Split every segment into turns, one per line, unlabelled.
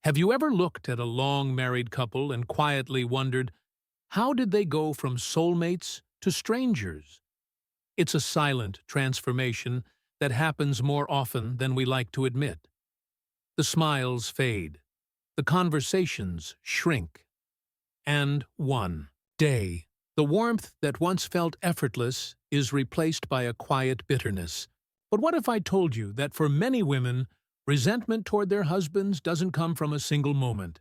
Have you ever looked at a long married couple and quietly wondered, how did they go from soulmates to strangers? It's a silent transformation that happens more often than we like to admit. The smiles fade, the conversations shrink, and one day, the warmth that once felt effortless is replaced by a quiet bitterness. But what if I told you that for many women, resentment toward their husbands doesn't come from a single moment?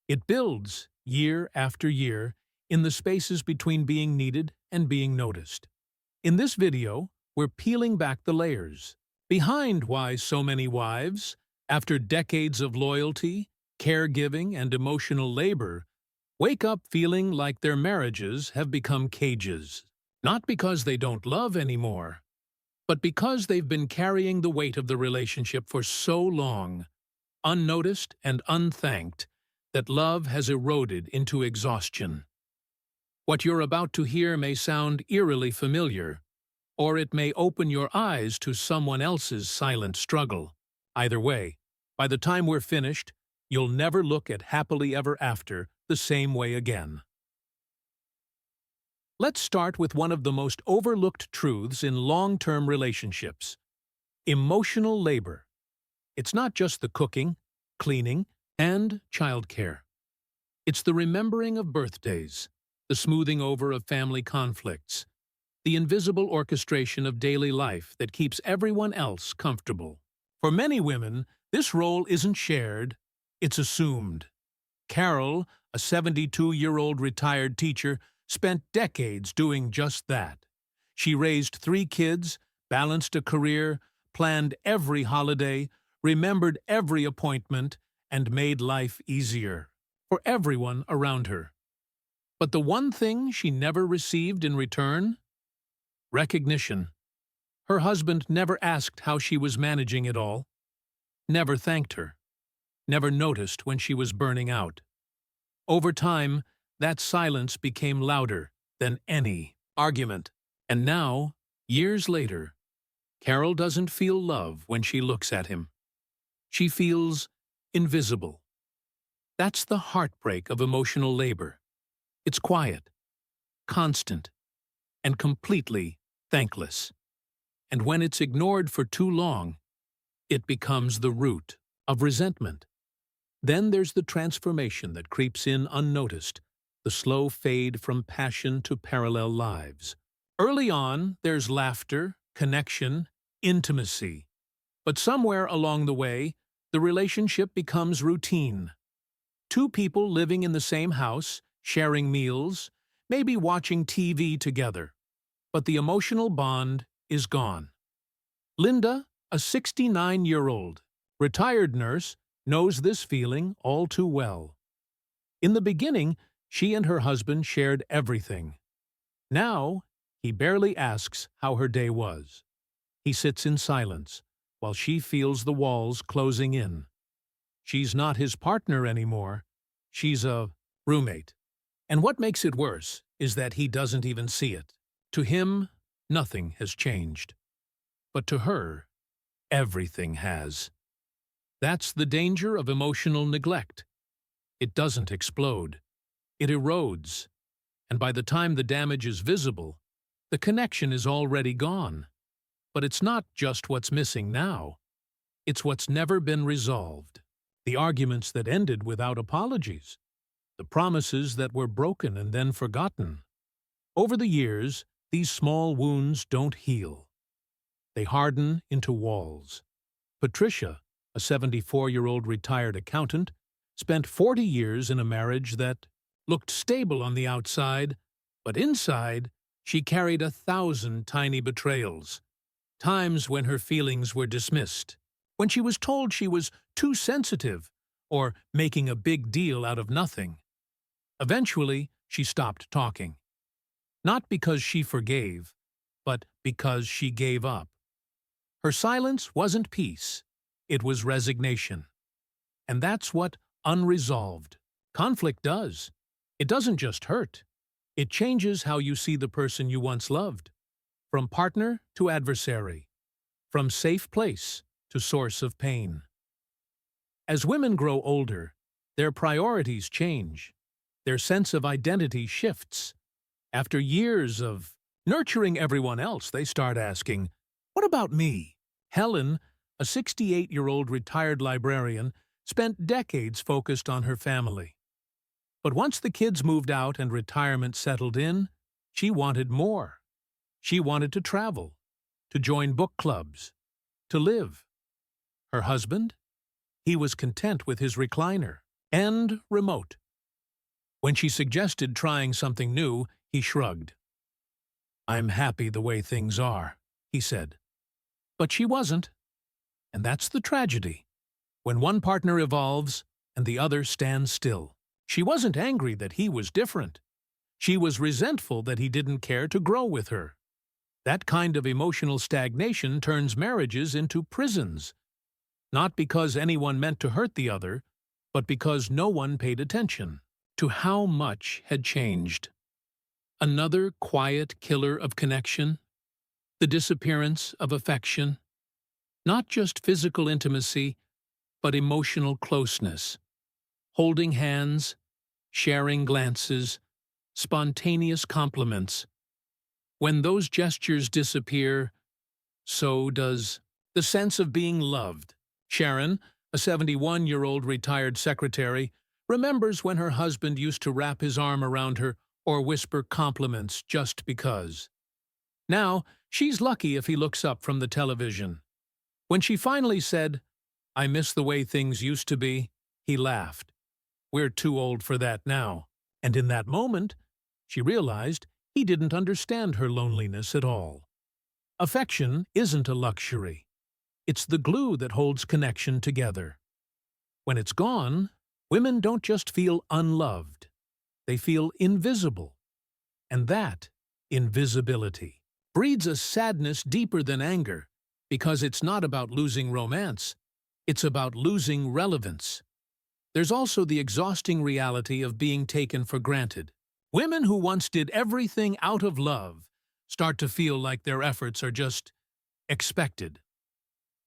It builds, year after year, in the spaces between being needed and being noticed. In this video, we're peeling back the layers. Behind why so many wives, after decades of loyalty, caregiving, and emotional labor, wake up feeling like their marriages have become cages. Not because they don't love anymore, but because they've been carrying the weight of the relationship for so long, unnoticed and unthanked, that love has eroded into exhaustion. What you're about to hear may sound eerily familiar, or it may open your eyes to someone else's silent struggle. Either way, by the time we're finished, you'll never look at happily ever after the same way again. Let's start with one of the most overlooked truths in long-term relationships: emotional labor. It's not just the cooking, cleaning, and childcare. It's the remembering of birthdays, the smoothing over of family conflicts, the invisible orchestration of daily life that keeps everyone else comfortable. For many women, this role isn't shared, it's assumed. Carol, a 72-year-old retired teacher, spent decades doing just that. She raised 3 kids, balanced a career, planned every holiday, remembered every appointment, and made life easier for everyone around her. But the one thing she never received in return? Recognition. Her husband never asked how she was managing it all, never thanked her, never noticed when she was burning out. Over time, that silence became louder than any argument. And now, years later, Carol doesn't feel love when she looks at him. She feels invisible. That's the heartbreak of emotional labor. It's quiet, constant, and completely thankless. And when it's ignored for too long, it becomes the root of resentment. Then there's the transformation that creeps in unnoticed, the slow fade from passion to parallel lives. Early on, there's laughter, connection, intimacy. But somewhere along the way, the relationship becomes routine. 2 people living in the same house, sharing meals, maybe watching TV together. But the emotional bond is gone. Linda, a 69-year-old retired nurse, knows this feeling all too well. In the beginning, she and her husband shared everything. Now, he barely asks how her day was. He sits in silence, while she feels the walls closing in. She's not his partner anymore. She's a roommate. And what makes it worse is that he doesn't even see it. To him, nothing has changed. But to her, everything has. That's the danger of emotional neglect. It doesn't explode. It erodes. And by the time the damage is visible, the connection is already gone. But it's not just what's missing now. It's what's never been resolved. The arguments that ended without apologies. The promises that were broken and then forgotten. Over the years, these small wounds don't heal. They harden into walls. Patricia, a 74-year-old retired accountant, spent 40 years in a marriage that looked stable on the outside, but inside, she carried 1,000 tiny betrayals. Times when her feelings were dismissed, when she was told she was too sensitive or making a big deal out of nothing. Eventually, she stopped talking. Not because she forgave, but because she gave up. Her silence wasn't peace, it was resignation. And that's what unresolved conflict does. It doesn't just hurt. It changes how you see the person you once loved. From partner to adversary. From safe place to source of pain. As women grow older, Their priorities change. Their sense of identity shifts. After years of nurturing everyone else, they start asking, "What about me?" Helen, a 68-year-old retired librarian, spent decades focused on her family. But once the kids moved out and retirement settled in, she wanted more. She wanted to travel, to join book clubs, to live. Her husband? He was content with his recliner and remote. When she suggested trying something new, he shrugged. "I'm happy the way things are," he said. But she wasn't. And that's the tragedy. When one partner evolves and the other stands still. She wasn't angry that he was different. She was resentful that he didn't care to grow with her. That kind of emotional stagnation turns marriages into prisons. Not because anyone meant to hurt the other, but because no one paid attention to how much had changed. Another quiet killer of connection, the disappearance of affection. Not just physical intimacy, but emotional closeness. Holding hands, sharing glances, spontaneous compliments. When those gestures disappear, so does the sense of being loved. Sharon, a 71-year-old retired secretary, remembers when her husband used to wrap his arm around her or whisper compliments just because. Now, she's lucky if he looks up from the television. When she finally said, "I miss the way things used to be," he laughed. "We're too old for that now." And in that moment, she realized he didn't understand her loneliness at all. Affection isn't a luxury. It's the glue that holds connection together. When it's gone, women don't just feel unloved. They feel invisible. And that invisibility breeds a sadness deeper than anger, because it's not about losing romance. It's about losing relevance. There's also the exhausting reality of being taken for granted. Women who once did everything out of love start to feel like their efforts are just expected.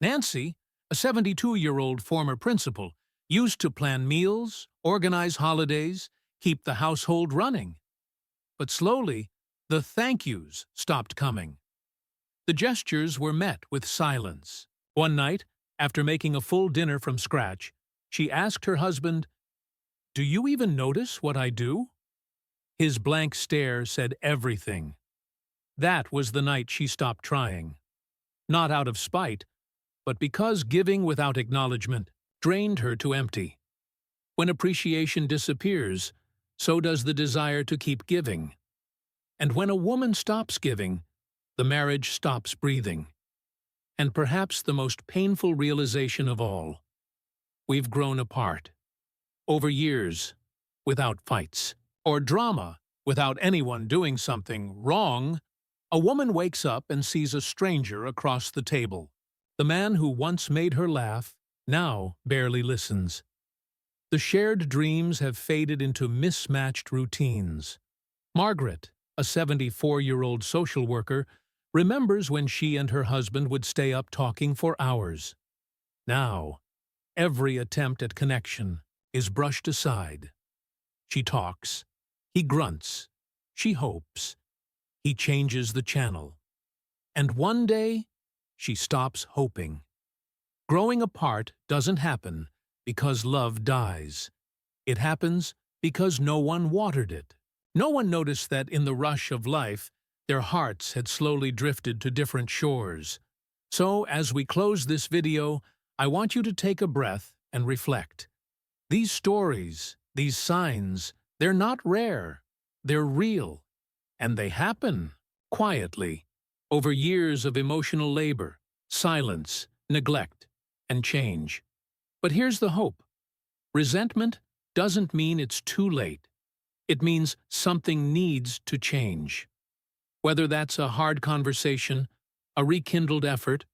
Nancy, a 72-year-old former principal, used to plan meals, organize holidays, keep the household running. But slowly, the thank yous stopped coming. The gestures were met with silence. One night, after making a full dinner from scratch, she asked her husband, "Do you even notice what I do?" His blank stare said everything. That was the night she stopped trying. Not out of spite, but because giving without acknowledgement drained her to empty. When appreciation disappears, so does the desire to keep giving. And when a woman stops giving, the marriage stops breathing. And perhaps the most painful realization of all, we've grown apart. Over years, without fights, or drama, without anyone doing something wrong, a woman wakes up and sees a stranger across the table. The man who once made her laugh now barely listens. The shared dreams have faded into mismatched routines. Margaret, a 74-year-old social worker, remembers when she and her husband would stay up talking for hours. Now, every attempt at connection is brushed aside. She talks. He grunts. She hopes. He changes the channel. And one day, she stops hoping. Growing apart doesn't happen because love dies. It happens because no one watered it. No one noticed that in the rush of life, their hearts had slowly drifted to different shores. So, as we close this video, I want you to take a breath and reflect. These stories, these signs, they're not rare. They're real. And they happen quietly, over years of emotional labor, silence, neglect, and change. But here's the hope. Resentment doesn't mean it's too late. It means something needs to change. Whether that's a hard conversation, a rekindled effort,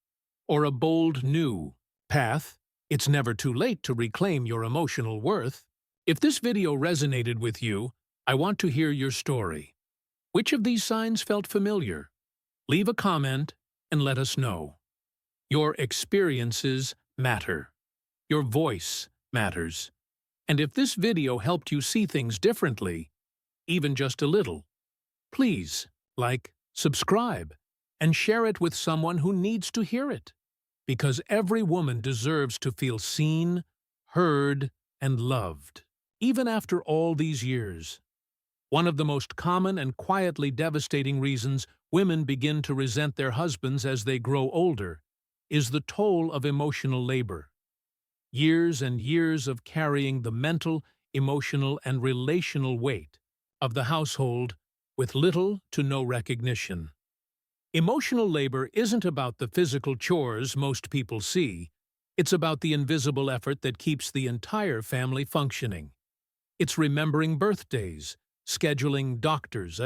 or a bold new path, it's never too late to reclaim your emotional worth. If this video resonated with you, I want to hear your story. Which of these signs felt familiar? Leave a comment and let us know. Your experiences matter. Your voice matters. And if this video helped you see things differently, even just a little, please like, subscribe, and share it with someone who needs to hear it. Because every woman deserves to feel seen, heard, and loved, even after all these years. One of the most common and quietly devastating reasons women begin to resent their husbands as they grow older is the toll of emotional labor. Years and years of carrying the mental, emotional, and relational weight of the household with little to no recognition. Emotional labor isn't about the physical chores most people see. It's about the invisible effort that keeps the entire family functioning. It's remembering birthdays, scheduling doctors'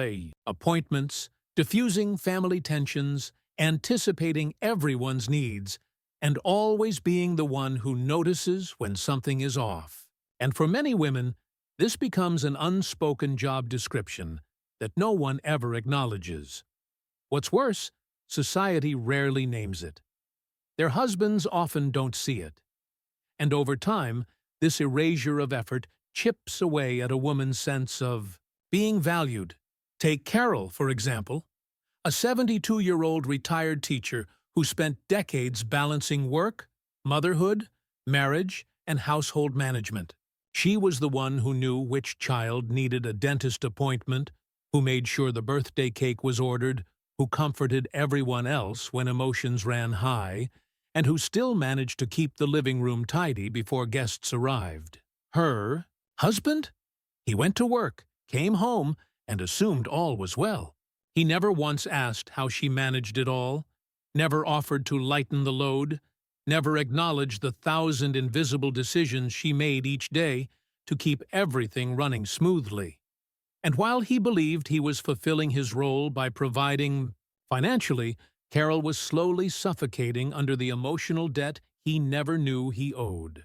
appointments, diffusing family tensions, anticipating everyone's needs, and always being the one who notices when something is off. And for many women, this becomes an unspoken job description that no one ever acknowledges. What's worse, society rarely names it. Their husbands often don't see it. And over time, this erasure of effort chips away at a woman's sense of being valued. Take Carol, for example, a 72-year-old retired teacher who spent decades balancing work, motherhood, marriage, and household management. She was the one who knew which child needed a dentist appointment, who made sure the birthday cake was ordered, who comforted everyone else when emotions ran high, and who still managed to keep the living room tidy before guests arrived. Her husband? He went to work, came home, and assumed all was well. He never once asked how she managed it all, never offered to lighten the load, never acknowledged the 1,000 invisible decisions she made each day to keep everything running smoothly. And while he believed he was fulfilling his role by providing financially, Carol was slowly suffocating under the emotional debt he never knew he owed.